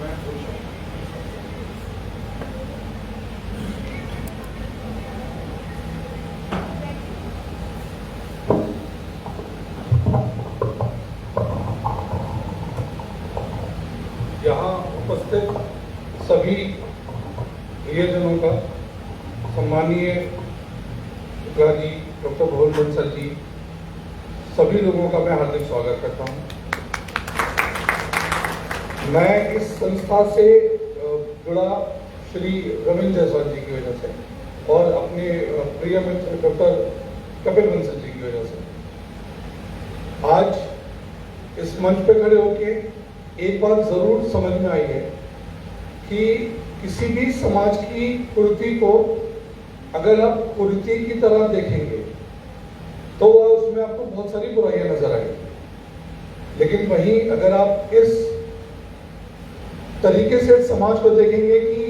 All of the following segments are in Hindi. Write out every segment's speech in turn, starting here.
यहाँ उपस्थित सभी प्रियजनों का, सम्मानीय शुक्ला जी, डॉक्टर भुवन बंसल जी, सभी लोगों का मैं हार्दिक स्वागत करता हूँ। मैं इस संस्था से जुड़ा श्री रविंद्र जायसवाल जी की वजह से और अपने प्रिय मित्र डॉक्टर कपिल बंसल जी की वजह से आज इस मंच पे खड़े होके एक बात जरूर समझ में आई है कि किसी भी समाज की कुरीति को अगर आप कुरीति की तरह देखेंगे तो उसमें आपको बहुत सारी बुराइयां नजर आएंगी, लेकिन वहीं अगर आप इस तरीके से समाज को देखेंगे कि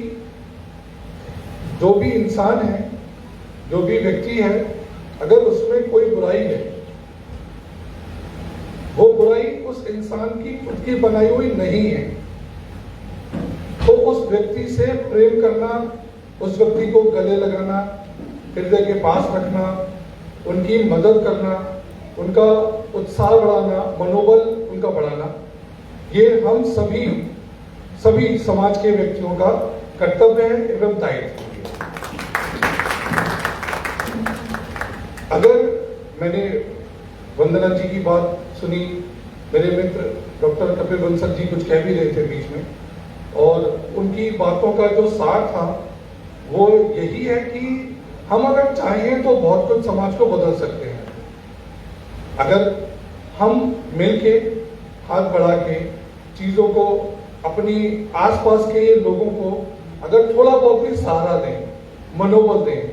जो भी इंसान है, जो भी व्यक्ति है, अगर उसमें कोई बुराई है, वो बुराई उस इंसान की खुद की बनाई हुई नहीं है, तो उस व्यक्ति से प्रेम करना, उस व्यक्ति को गले लगाना, हृदय के पास रखना, उनकी मदद करना, उनका उत्साह बढ़ाना, मनोबल उनका बढ़ाना, ये हम सभी समाज के व्यक्तियों का कर्तव्य है एवं दायित्व है। अगर मैंने वंदना जी की बात सुनी, मेरे मित्र डॉक्टर कपिल बंसल जी कुछ कह भी रहे थे बीच में, और उनकी बातों का जो सार था वो यही है कि हम अगर चाहें तो बहुत कुछ समाज को बदल सकते हैं। अगर हम मिलके हाथ बढ़ा के चीजों को, अपनी आसपास के लोगों को अगर थोड़ा बहुत भी सहारा दें, मनोबल दें,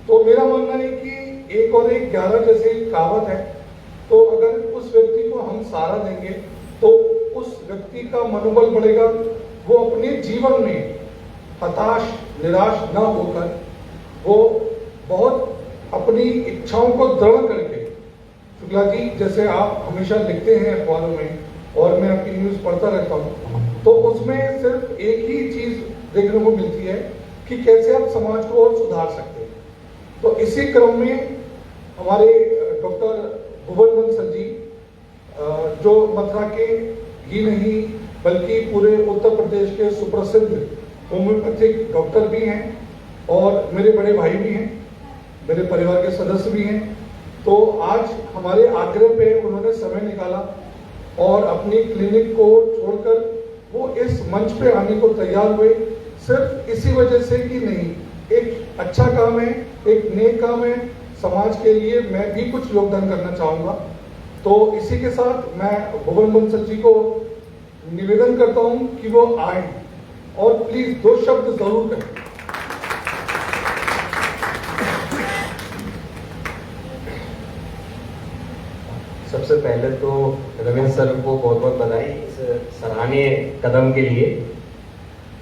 तो मेरा मानना है कि 1 और 1 11 जैसे कहावत है, तो अगर उस व्यक्ति को हम सहारा देंगे तो उस व्यक्ति का मनोबल बढ़ेगा, वो अपने जीवन में हताश निराश न होकर वो बहुत अपनी इच्छाओं को दृढ़ करके, शुक्ला जी जैसे आप हमेशा लिखते हैं अखबारों में और मैं आपकी न्यूज पढ़ता रहता हूँ, तो उसमें सिर्फ एक ही चीज देखने को मिलती है कि कैसे आप समाज को और सुधार सकते हैं। तो इसी क्रम में हमारे डॉक्टर भुवन बंसल जी, जो मथुरा के ही नहीं बल्कि पूरे उत्तर प्रदेश के सुप्रसिद्ध होम्योपैथिक डॉक्टर भी हैं और मेरे बड़े भाई भी हैं, मेरे परिवार के सदस्य भी हैं, तो आज हमारे आग्रह पे उन्होंने समय निकाला और अपनी क्लिनिक को छोड़कर वो इस मंच पे आने को तैयार हुए, सिर्फ इसी वजह से कि नहीं, एक अच्छा काम है, एक नेक काम है, समाज के लिए मैं भी कुछ योगदान करना चाहूंगा। तो इसी के साथ मैं भुवन बंसल जी को निवेदन करता हूं कि वो आए और प्लीज 2 शब्द जरूर करें। सबसे पहले तो रविंद्र सर को बहुत बहुत बधाई इस सराहनीय कदम के लिए,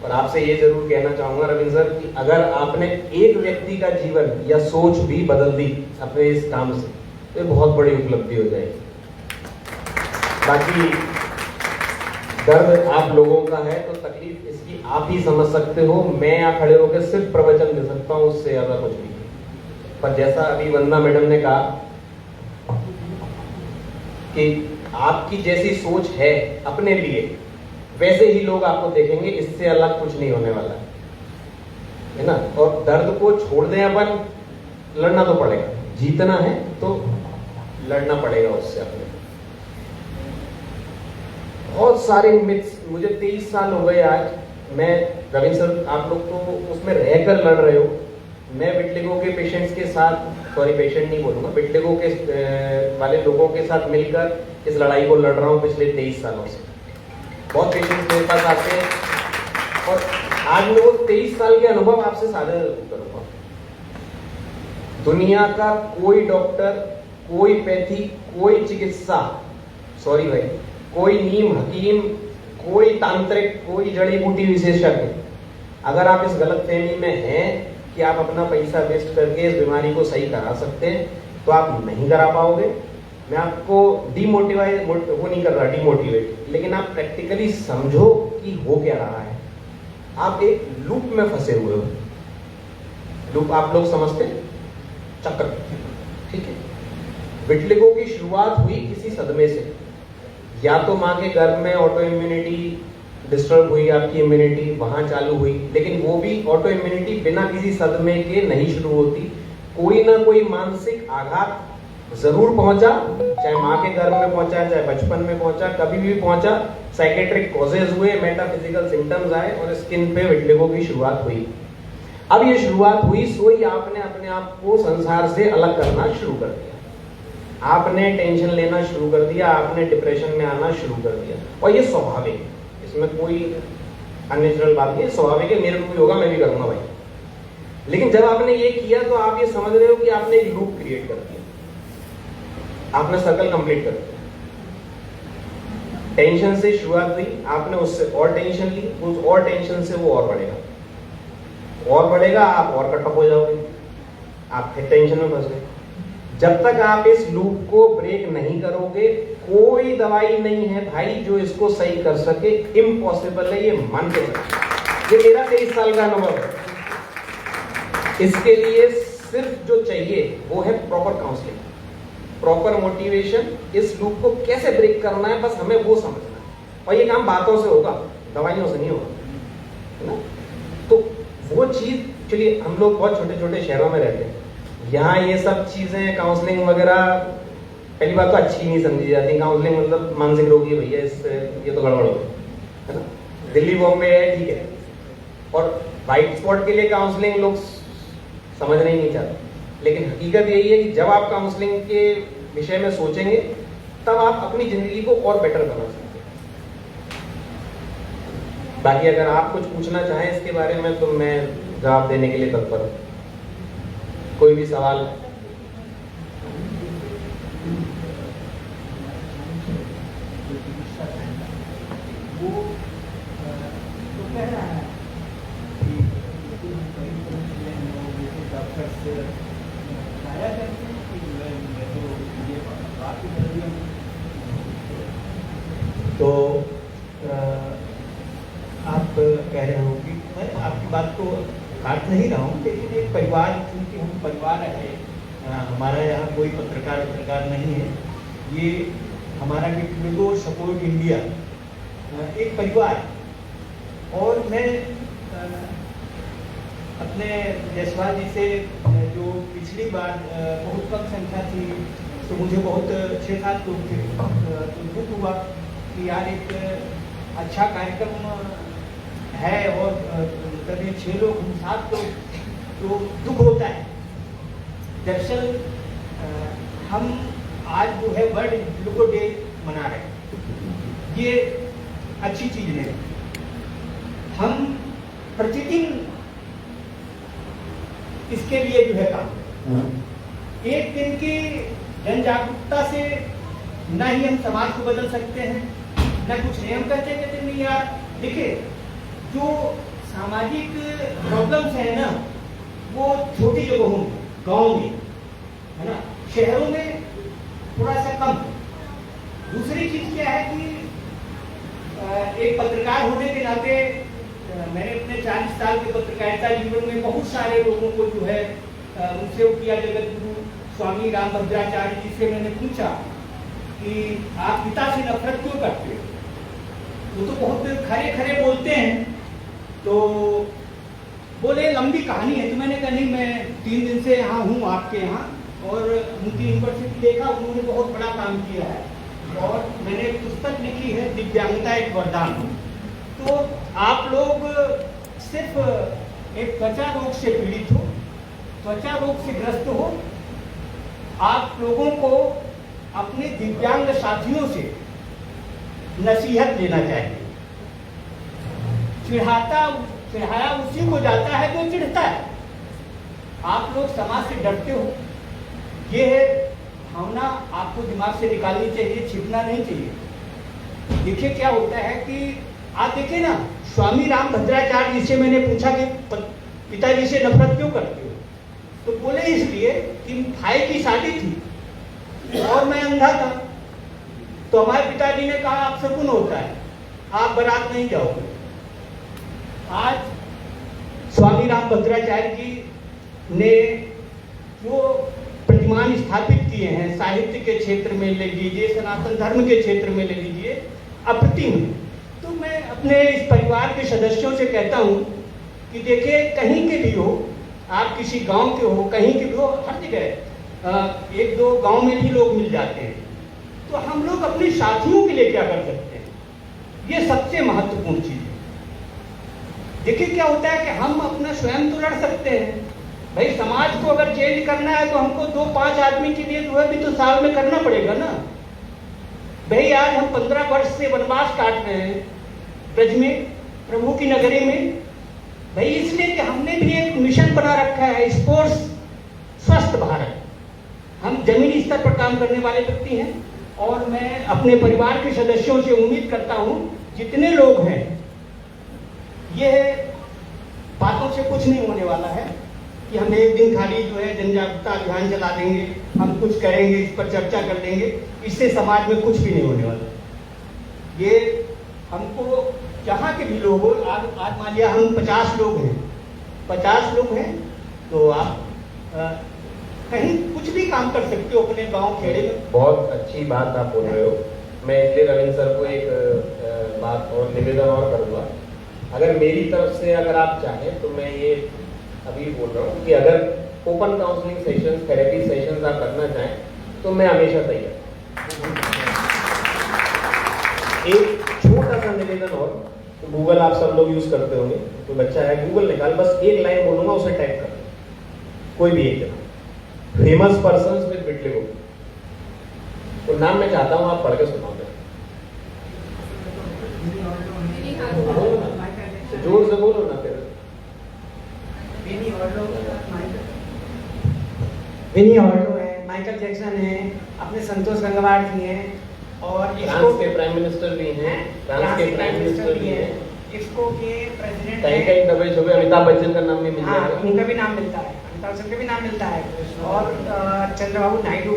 और आपसे ये जरूर कहना चाहूंगा रविंद्र सर कि अगर आपने एक व्यक्ति का जीवन या सोच भी बदल दी अपने इस काम से तो बहुत बड़ी उपलब्धि हो जाएगी। बाकी दर्द आप लोगों का है तो तकलीफ इसकी आप ही समझ सकते हो, मैं यहाँ खड़े होकर सिर्फ प्रवचन दे सकता हूँ, उससे ज्यादा कुछ नहीं। पर जैसा अभी वंदना मैडम ने कहा कि आपकी जैसी सोच है अपने लिए, वैसे ही लोग आपको देखेंगे, इससे अलग कुछ नहीं होने वाला है ना। और दर्द को छोड़ दें, अपन लड़ना तो पड़ेगा, जीतना है तो लड़ना पड़ेगा उससे अपने। बहुत सारे मिथ्स, मुझे 23 साल हो गए आज, मैं रविंद्र सर आप लोग तो उसमें रहकर लड़ रहे हो, मैं विटलिगो के पेशेंट्स के साथ, सॉरी पेशेंट नहीं बोलूंगा, विटलिगो के वाले लोगों के साथ मिलकर इस लड़ाई को लड़ रहा हूं पिछले 23 सालों से। बहुत पेशेंट्स मेरे पास आते हैं और आज मैं वो 23 साल के अनुभव आपसे साझा करूंगा। दुनिया का कोई डॉक्टर, कोई पैथी, कोई चिकित्सा, सॉरी भाई, कोई नीम हकीम, कोई तांत्रिक, कोई जड़ी बूटी विशेषज्ञ, अगर आप इस गलतफहमी में हैं कि आप अपना पैसा वेस्ट करके इस बीमारी को सही करा सकते हैं तो आप नहीं करा पाओगे। मैं आपको डिमोटिवेट वो नहीं कर रहा, डिमोटिवेट, लेकिन आप प्रैक्टिकली समझो कि हो क्या रहा है, आप एक लूप में फंसे हुए हो। लूप आप लोग समझते हैं, चक्र, ठीक है। विटलिगो की शुरुआत हुई किसी सदमे से, या तो माँ के गर्भ में ऑटो इम्यूनिटी डिस्टर्ब हुई, आपकी इम्यूनिटी वहां चालू हुई, लेकिन वो भी ऑटो इम्यूनिटी बिना किसी सदमे के नहीं शुरू होती। कोई ना कोई मानसिक आघात जरूर पहुंचा, चाहे माँ के गर्भ में पहुंचा, चाहे बचपन में पहुंचा, कभी भी पहुंचा, साइकेट्रिक कॉजेज हुए, मेटाफिजिकल सिम्टम्स आए और स्किन पे विटलिगो की शुरुआत हुई। अब ये शुरुआत हुई, सोई आपने अपने आप को संसार से अलग करना शुरू कर दिया, आपने टेंशन लेना शुरू कर दिया, आपने डिप्रेशन में आना शुरू कर दिया। और ये स्वाभाविक है, इसमें कोई अननेचुरल बात नहीं है, स्वाभाविक है, मेरे को भी होगा, मैं भी करूंगा भाई। लेकिन जब आपने ये किया तो आप ये समझ रहे हो कि आपने एक लूप क्रिएट कर दिया, आपने सर्कल कंप्लीट कर दिया। टेंशन से शुरुआत हुई, आपने उससे और टेंशन ली, उस और टेंशन से वो और बढ़ेगा, आप और कटअप हो जाओगे, आप फिर टेंशन में फंस गए। जब तक आप इस लूप को ब्रेक नहीं करोगे, कोई दवाई नहीं है भाई जो इसको सही कर सके, इम्पॉसिबल है, ये मान के चलो। ये मेरा 23 साल का अनुभव है। इसके लिए सिर्फ जो चाहिए वो है प्रॉपर काउंसलिंग, प्रॉपर मोटिवेशन। इस लूप को कैसे ब्रेक करना है, बस हमें वो समझना है। और ये काम बातों से होगा, दवाइयों से नहीं होगा, है ना। तो वो चीज, चलिए हम लोग बहुत छोटे छोटे शहरों में रहते हैं, यहाँ ये सब चीजें काउंसलिंग वगैरह पहली बात तो अच्छी नहीं समझी जाती। काउंसलिंग मतलब मानसिक रोगी भैया, इससे ये तो गड़बड़ हो गई, है ना। दिल्ली बॉम्बे है, ठीक है, और वाइट स्पॉट के लिए काउंसलिंग लोग समझना ही नहीं चाहते। लेकिन हकीकत यही है कि जब आप काउंसलिंग के विषय में सोचेंगे तब आप अपनी जिंदगी को और बेटर बना सकते हैं। बाकी अगर आप कुछ पूछना चाहें इसके बारे में तो मैं जवाब देने के लिए तत्पर हूं। कोई भी सवाल? वो तो कह रहा है कि डॉक्टर से बताया करते हैं कि मैं तो ये बात ही कर रही हूँ। तो आप कह रहे हो कि मैं आपकी बात को काट नहीं रहा हूँ, लेकिन एक परिवार, क्योंकि हम परिवार है, हमारा यहाँ कोई पत्रकार नहीं है, ये हमारा विटलिगो सपोर्ट इंडिया एक परिवार है। और मैं अपने जायसवाल जी से जो पिछली बार बहुत कम संख्या थी, तो मुझे बहुत 6-7 लोग थे, तो दुख हुआ कि यार एक अच्छा कार्यक्रम है और कभी 6 लोग, 7 लोग, तो दुख होता है। दरअसल हम आज जो है वर्ल्ड विटलिगो डे मना रहे हैं, ये अच्छी चीज है। हम प्रतिदिन इसके लिए जो है काम, एक दिन की जन जागरूकता से न ही हम समाज को बदल सकते हैं, न कुछ नियम कहते नहीं यार। देखिए, जो सामाजिक प्रॉब्लम्स है ना, वो छोटी जगहों में, गाँव में, है ना, शहरों में थोड़ा सा कम। दूसरी चीज क्या है कि एक पत्रकार होने के नाते मैंने अपने 40 साल के पत्रकारिता जीवन में बहुत सारे लोगों को जो है उनसे किया, जगत गुरु स्वामी रामभद्राचार्य जी से मैंने पूछा कि आप पिता से नफरत क्यों करते हो? वो तो बहुत खरे खरे बोलते हैं, तो बोले लंबी कहानी है। तो मैंने कहा नहीं, मैं 3 दिन से यहाँ हूँ आपके यहाँ, और उनकी यूनिवर्सिटी देखा, उन्होंने बहुत बड़ा काम किया है, और मैंने एक पुस्तक लिखी है, दिव्यांगता एक वरदान। तो आप लोग सिर्फ एक त्वचा रोग से पीड़ित हो, त्वचा रोग से ग्रस्त हो, आप लोगों को अपने दिव्यांग साथियों से नसीहत लेना चाहिए। चिढ़ाया उसी को जाता है जो चिढ़ता है। आप लोग समाज से डरते हो, ये है भावना, आपको दिमाग से निकालनी चाहिए, छिपना नहीं चाहिए। देखिए क्या होता है कि आप देखिए ना, स्वामी रामभद्राचार्य जी से मैंने पूछा कि पिताजी से नफरत क्यों करते हो? तो बोले इसलिए कि भाई की शादी थी और मैं अंधा था, तो हमारे पिताजी ने कहा आप शकुन होता है, आप बारात नहीं जाओगे। आज स्वामी रामभद्राचार्य जी ने जो प्रतिमान स्थापित किए हैं साहित्य के क्षेत्र में ले लीजिए, सनातन धर्म के क्षेत्र में ले लीजिए, अप्रतिम है। तो मैं अपने इस परिवार के सदस्यों से कहता हूं कि देखिए, कहीं के भी हो, आप किसी गांव के हो, कहीं के भी हो, हर जगह एक दो गांव में भी लोग मिल जाते हैं। तो हम लोग अपने साथियों के लिए क्या कर सकते हैं, ये सबसे महत्वपूर्ण चीज है। देखिए क्या होता है कि हम अपना स्वयं तो लड़ सकते हैं, भाई समाज को अगर चेंज करना है तो हमको 2-5 आदमी के लिए जो है भी तो साल में करना पड़ेगा ना। भाई आज हम 15 वर्ष से वनवास काट रहे हैं ब्रज में, प्रभु की नगरी में, भाई इसलिए कि हमने भी एक मिशन बना रखा है, स्पोर्ट्स स्वस्थ भारत। हम जमीनी स्तर पर काम करने वाले व्यक्ति हैं और मैं अपने परिवार के सदस्यों से उम्मीद करता हूं, जितने लोग हैं, ये बातों से कुछ नहीं होने वाला है कि हम एक दिन खाली जो है जन जागरूकता अभियान चला देंगे, हम कुछ करेंगे, इस पर चर्चा कर लेंगे, इससे समाज में कुछ भी नहीं होने वाला। ये हमको जहाँ के भी लोग हो, आज मान लिया हम 50 लोग हैं, 50 लोग हैं, तो आप कहीं कुछ भी काम कर सकते हो अपने गांव खेड़े में। बहुत अच्छी बात आप बोल रहे हो। मैं इसलिए रविंद्र सर को एक बात और निवेदन और करूँगा, अगर मेरी तरफ से अगर आप चाहें तो मैं ये अभी बोल रहा हूँ कि अगर open counselling sessions, therapy sessions आप करना चाहें तो मैं हमेशा तैयार। एक छोटा सा निवेदन और, तो गूगल आप सब लोग यूज करते होंगे, तो बच्चा है गूगल निकाल, बस एक लाइन बोलूंगा उसे टाइप कर, कोई भी एक जगह, फेमस पर्संस विद विटलिगो, तो नाम मैं चाहता हूं आप पढ़ के सुनाओ। जोर से बोलो ना फिर। विनी ऑर्डो है, माइकल जैक्सन है, अपने संतोष गंगवार जी हैं, और फ्रांस के प्राइम मिनिस्टर भी हैं, फ्रांस के प्राइम मिनिस्टर भी हैं, इसको के प्रेसिडेंट कहीं दबे छुपे अमिताभ बच्चन का नाम भी मिल हाँ, जाएगा। उनका भी नाम मिलता है, अमिताभ बच्चन का भी नाम मिलता है, और चंद्रबाबू नायडू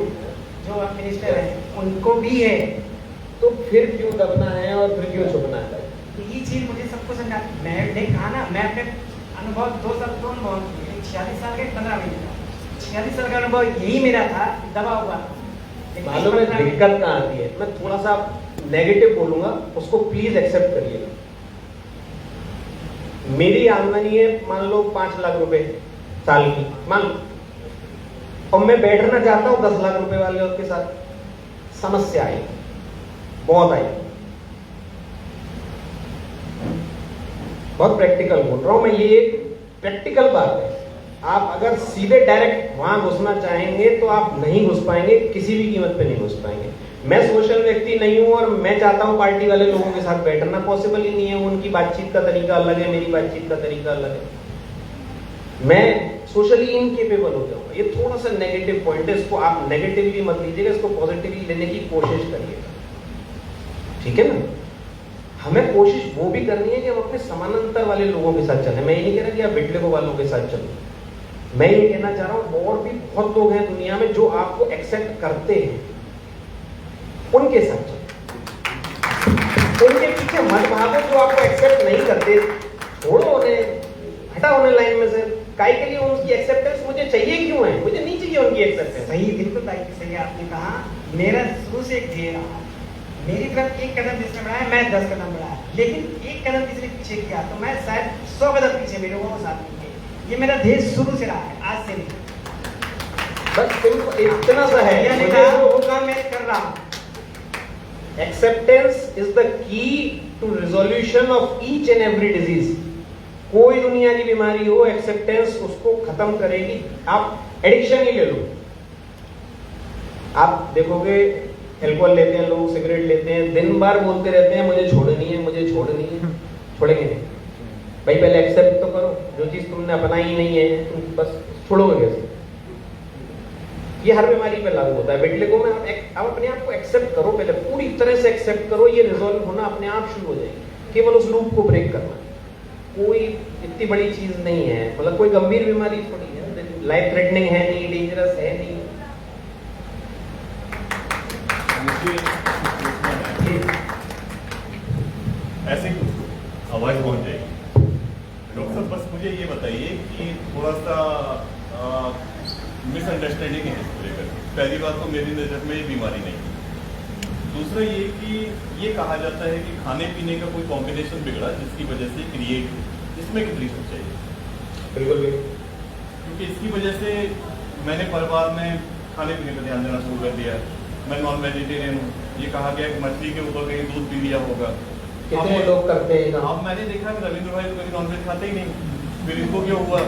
जो मिनिस्टर है उनको भी है। तो फिर क्यों दबना है और फिर क्यों छुपना है? ये चीज मुझे सबको समझा, मैंने कहा ना, मैं अपने अनुभव 2 साल तो अनुभव किए, 46 साल के 15 महीने का, 46 साल का अनुभव यही मेरा था, दबा हुआ। मालूम है दिक्कत कहाँ आती है? मैं थोड़ा सा नेगेटिव बोलूंगा, उसको प्लीज एक्सेप्ट करिएगा। मेरी आमदनी है मान लो 5 लाख रुपए साल की, मान लो, और मैं बैठना चाहता हूं 10 लाख रुपए वाले के साथ, समस्या आई, बहुत आई, बहुत प्रैक्टिकल बोल रहा हूं मैं, ये एक प्रैक्टिकल बात है। आप अगर सीधे डायरेक्ट वहां घुसना चाहेंगे तो आप नहीं घुस पाएंगे, किसी भी कीमत पे नहीं घुस पाएंगे। मैं सोशल व्यक्ति नहीं हूं और मैं चाहता हूं पार्टी वाले लोगों के साथ बैठना, पॉसिबल ही नहीं है। उनकी बातचीत का तरीका अलग है, मेरी बातचीत का तरीका अलग है, मैं सोशली इनकेपेबल हो जाऊंगा। ये थोड़ा सा नेगेटिव पॉइंट है, इसको आप नेगेटिवली मत लीजिएगा, इसको पॉजिटिवली लेने की कोशिश करिएगा, ठीक है ना। हमें कोशिश वो भी करनी है कि हम अपने समानांतर वाले लोगों के साथ चलें। मैं ये नहीं कह रहा कि आप विटलिगो वालों के साथ चलो, मैं ये कहना चाह रहा हूं और भी बहुत लोग हैं दुनिया में जो आपको एक्सेप्ट करते हैं, उनके साथ चलो। उनके पीछे मत भागो जो आपको एक्सेप्ट नहीं करते, छोड़ो उन्हें, हटा उन्हें लाइन में से। काहे के लिए उनकी एक्सेप्टेंस मुझे चाहिए क्यों है? मुझे नहीं चाहिए उनकी एक्सेप्टेंस। सही, बिल्कुल सही आपने कहा। मेरा शुरू से एक ध्येय रहा, मेरी तरफ एक कदम जिसने बढ़ाया, मैं 10 कदम बढ़ाया, लेकिन एक कदम किसी ने पीछे किया तो मैं शायद 100 कदम पीछे मेरे वो साथ मिलके। ये मेरा ध्येय शुरू से रहा है, आज से नहीं। बस इतना सा है, मैंने कहा वो काम मैं कर रहा हूँ। Acceptance is the key to resolution of each and every disease. कोई दुनिया की बीमारी हो, एक्सेप्टेंस उसको खत्म करेगी। आप एडिक्शन ही ले लो, आप देखोगे अल्कोहल लेते हैं लोग, सिगरेट लेते हैं, दिन भर बोलते रहते हैं मुझे छोड़नी है, मुझे छोड़नी है, छोड़ेंगे नहीं। भाई पहले एक्सेप्ट तो करो, जो चीज तुमने अपनाई ही नहीं है तुम बस छोड़ोगे कैसे? ये हर बीमारी पे लागू होता है। विटलिगो में आप अपने आप को एक्सेप्ट करो, पहले पूरी तरह से एक्सेप्ट करो, ये रिजॉल्व होना अपने आप शुरू हो जाएगी। केवल उस लूप को ब्रेक करना, कोई इतनी बड़ी चीज नहीं है, मतलब कोई गंभीर बीमारी थोड़ी है, लाइफ थ्रेटनिंग है नहीं, डेंजरस है नहीं। आवाज पहुंच जाएगी। डॉक्टर साहब बस मुझे ये बताइए कि थोड़ा सा मिसअंडरस्टैंडिंग है इसको लेकर। पहली बात तो मेरी नज़र में ये बीमारी नहीं है। दूसरा ये कि ये कहा जाता है कि खाने पीने का कोई कॉम्बिनेशन बिगड़ा जिसकी वजह से क्रिएट हुई, इसमें कितनी सच्चाई है? बिल्कुल भी क्योंकि इसकी वजह से मैंने परिवार में खाने पीने पर ध्यान देना शुरू कर दिया। मैं नॉन वेजिटेरियन हूँ। ये कहा गया कि मछली के ऊपर कहीं दूध पी लिया होगा। कितने लोग करते हैं काम? अब मैंने देखा कि रविंद्र भाई तो कभी नॉनवेज खाते ही नहीं, फिर इनको क्यों हुआ?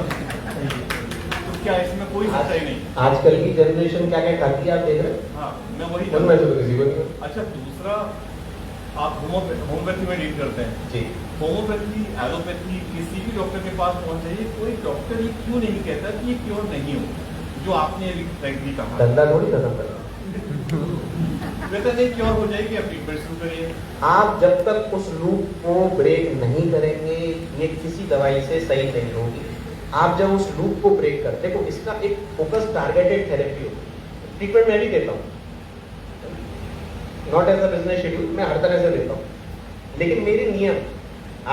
तो क्या इसमें कोई सच्चाई नहीं? आजकल की जनरेशन क्या क्या खाती है आप देख रहे हैं? हाँ, मैं वही उनमें से तो किसी को नहीं। अच्छा, दूसरा आप होम्योपैथी में डील करते हैं। जी, होम्योपैथी, एलोपैथी, किसी भी डॉक्टर के पास पहुंच जाइए, कोई डॉक्टर ये क्यों नहीं कहता कि ये क्योर नहीं हो, जो आपने अभी फ्रैंकली कहा। धंधा थोड़ी खत्म करना। कहते नहीं क्योर हो जाएगी, आप ट्रीटमेंट शुरू करिए। आप जब तक उस लूप को ब्रेक नहीं करेंगे, ये किसी दवाई से सही नहीं होगी। आप जब उस लूप को ब्रेक कर, देखो इसका एक फोकस टारगेटेड थेरेपी होती है। ट्रीटमेंट मैं भी देता हूँ, not as a business schedule, मैं हर तरह से देता हूँ, लेकिन मेरी नियम,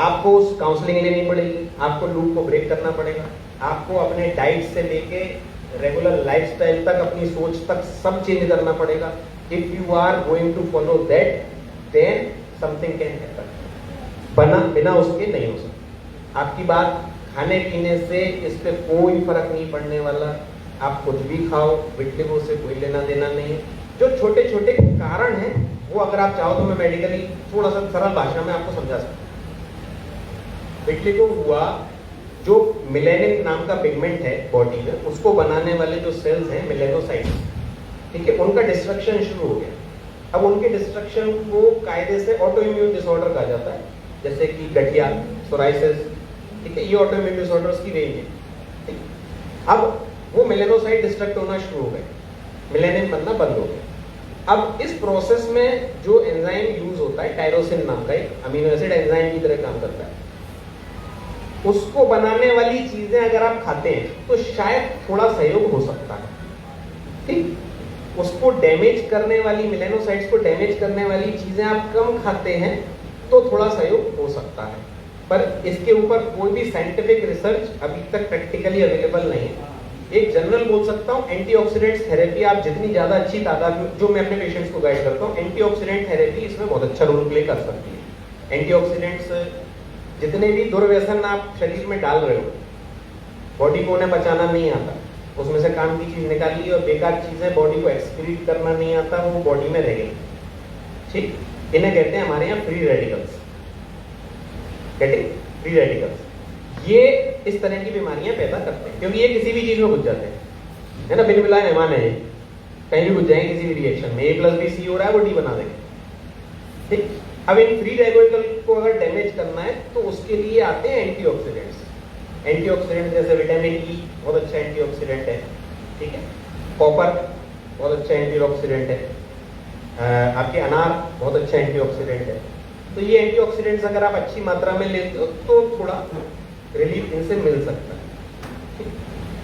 आपको उस काउंसलिंग लेनी पड़ेगी, आपको लूप को ब्रेक करना पड़ेगा, आपको अपने डाइट से लेके रेगुलर लाइफस्टाइल तक, अपनी सोच तक सब चेंज करना पड़ेगा। If you are going to follow that, then something can happen. बिना उसके नहीं हो सकता। आपकी बात खाने पीने से इस पे कोई फर्क नहीं पड़ने वाला। आप कुछ भी खाओ, विटलिगो से कोई लेना देना नहीं। जो छोटे छोटे कारण हैं वो अगर आप चाहो तो मैं मेडिकली थोड़ा सा सरल भाषा में आपको समझा सकता हूँ। विटलिगो हुआ, जो मिलेनिन नाम का पिगमेंट है बॉडी में, उसको बनाने वाले जो सेल्स हैं मेलेनोसाइट्स, ठीक है, उनका डिस्ट्रक्शन शुरू हो गया। अब उनके डिस्ट्रक्शन को कायदे से ऑटो इम्यून डिसऑर्डर कहा जाता है, जैसे कि गठिया, सोराइसिस, ठीक है, ये ऑटो इम्यून डिसऑर्डर्स की रेंज है। ठीक, अब वो मेलेनोसाइट डिस्ट्रक्ट होना शुरू हो गए, मेलेनिन बनना बंद हो गया। अब इस प्रोसेस में जो एंजाइम यूज होता है, टायरोसिन नाम का एक अमीनो एसिड एंजाइम की तरह काम करता है, उसको बनाने वाली चीजें अगर आप खाते हैं तो शायद थोड़ा सहयोग हो सकता है। ठीक, उसको डैमेज करने वाली, मेलेनोसाइट्स को डैमेज करने वाली चीजें आप कम खाते हैं तो थोड़ा सहयोग हो सकता है, पर इसके ऊपर कोई भी साइंटिफिक रिसर्च अभी तक प्रैक्टिकली अवेलेबल नहीं है। एक जनरल बोल सकता हूँ, एंटीऑक्सीडेंट्स थेरेपी आप जितनी ज्यादा अच्छी तादाद में, जो मैं अपने पेशेंट्स को गाइड करता हूँ, एंटीऑक्सीडेंट थेरेपी इसमें बहुत अच्छा रोल प्ले कर सकती है। एंटीऑक्सीडेंट्स जितने भी दुर्व्यसन आप शरीर में डाल रहे हो, बॉडी को उन्हें बचाना नहीं आता, उसमें से काम की चीज निकाली और बेकार चीजें बॉडी को एक्सक्रीट करना नहीं आता, वो बॉडी में रह गई। ठीक, इन्हें कहते हैं हमारे यहाँ फ्री रेडिकल्स। फ्री रेडिकल्स ये इस तरह की बीमारियां पैदा करते हैं, क्योंकि ये किसी भी चीज में घुस जाते हैं, है ना। बिन मिलाए मेहमान है, कहीं भी घुस जाएंगे किसी भी रिएक्शन में। A+B हो रहा है, वो D बना देंगे। ठीक, अब इन फ्री रेडिकल को अगर डैमेज करना है तो उसके लिए आते हैं एंटीऑक्सीडेंट्स। एंटीऑक्सीडेंट जैसे विटामिन E बहुत अच्छा एंटीऑक्सीडेंट है, ठीक है। कॉपर बहुत अच्छा एंटीऑक्सीडेंट है। आपके अनार बहुत अच्छा एंटीऑक्सीडेंट है। तो ये एंटीऑक्सीडेंट्स अगर आप अच्छी मात्रा में लेते हो तो थोड़ा रिलीफ इनसे मिल सकता है।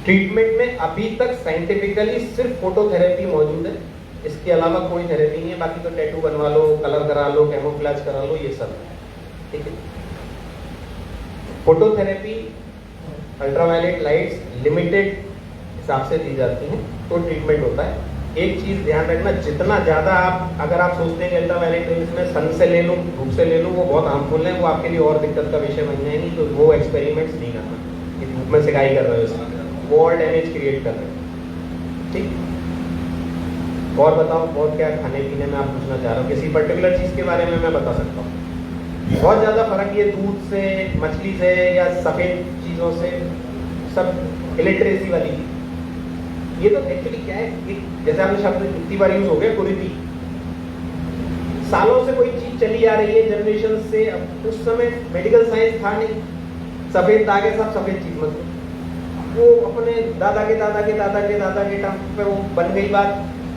ट्रीटमेंट में अभी तक साइंटिफिकली सिर्फ फोटोथेरेपी मौजूद है, इसके अलावा कोई थेरेपी नहीं है। बाकी तो टैटू बनवा लो, कलर करा लो, कैमोफ्लेज करा लो, ये सब, ठीक है। फोटोथेरेपी, अल्ट्रावायलेट लाइट्स लिमिटेड हिसाब से दी जाती हैं तो ट्रीटमेंट होता है। एक चीज ध्यान रखना, जितना ज्यादा आप, अगर आप सोचते हैं कि अल्ट्रावायलेट रेंज में सन से ले लो, धूप से ले लो, वो बहुत हार्मफुल है, वो आपके लिए और दिक्कत का विषय बन जाएगी। तो वो एक्सपेरिमेंट्स नहीं करना कि धूप में सिकाई कर रहे हो, वो और डैमेज क्रिएट कर रहे हो। ठीक, और बताओ, और क्या खाने पीने में आप पूछना चाह रहे हो? किसी पर्टिकुलर चीज के बारे में मैं बता सकता हूँ। बहुत ज्यादा फर्क ये दूध से, मछली से या सफेद चीजों से, सब इलिटरेसी वाली। ये तो एक्चुअली क्या है, जैसे आपने शब्द कितनी बार यूज हो गया, कुरीति। सालों से कोई चीज चली आ रही है जनरेशन से। अब उस समय मेडिकल साइंस था नहीं, सफेद दागे सब सफेद चीज, मतलब वो अपने दादा के दादा के दादा के दादा के टाइम पे वो बन गई बात,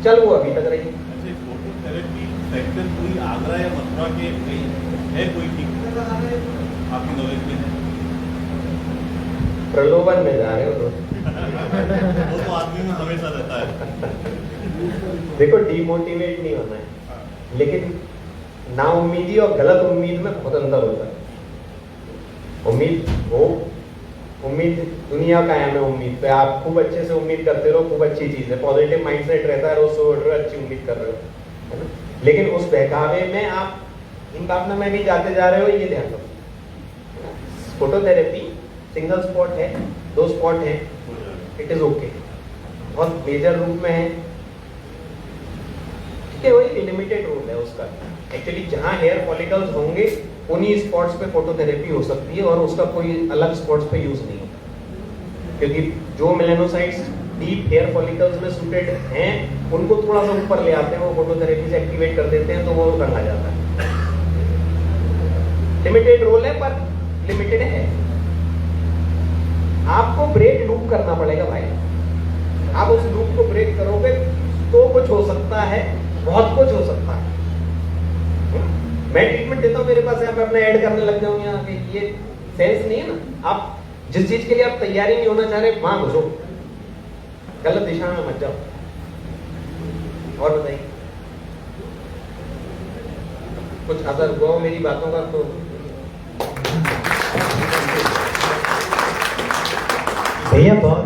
चल वो अभी तक रही। अच्छा, फोटोथेरेपी सेक्टर कोई आगरा या मथुरा के है कोई ठीक आपकी नॉलेज में है? प्रलोभन में जा रहे हो तो वो तो आदमी में हमेशा रहता है। देखो, डिमोटिवेट नहीं होना है, लेकिन नाउम्मीदी और गलत उम्मीद में बहुत अंतर होता है। उम्मीद दुनिया कायम है उम्मीद पे। आप खूब अच्छे से उम्मीद करते रहो, खूब अच्छी चीज है, पॉजिटिव माइंडसेट रहता है, रोज सुबह अच्छी उम्मीद कर रहे हो, है ना। लेकिन उस बहकावे में आप इन भावना में भी जाते जा रहे हो, ये ध्यान रखो। फोटोथेरेपी सिंगल स्पॉट है, 2 स्पॉट है, इट इज ओके। बहुत मेजर रूप में है, ठीक है, वही लिमिटेड रूल है उसका। एक्चुअली जहां हेयर फॉलिकल्स होंगे उन्हीं स्पॉट्स पे फोटोथेरेपी हो सकती है, और उसका कोई अलग स्पॉट्स पे यूज नहीं होता, क्योंकि जो मेलानोसाइट्स डीप हेयर फॉलिकल्स में सूटेड हैं उनको थोड़ा सा ऊपर ले आते हैं, वो फोटोथेरेपी से एक्टिवेट कर देते हैं, तो वो करना जाता है। लिमिटेड रोल है पर लिमिटेड है। आपको ब्रेक लूप करना पड़ेगा भाई। आप उस लूप को ब्रेक करोगे तो कुछ हो सकता है, बहुत कुछ हो सकता है। मैं ट्रीटमेंट देता हूँ, मेरे पास यहाँ पे अपना ऐड करने लग जाऊँ यहाँ पे, ये सेंस नहीं है ना। आप जिस चीज के लिए आप तैयारी नहीं होना चाह रहे वहां घुसो, गलत दिशा में मत जाओ। और बताइए कुछ असर हुआ हो मेरी बातों का तो? भैया बहुत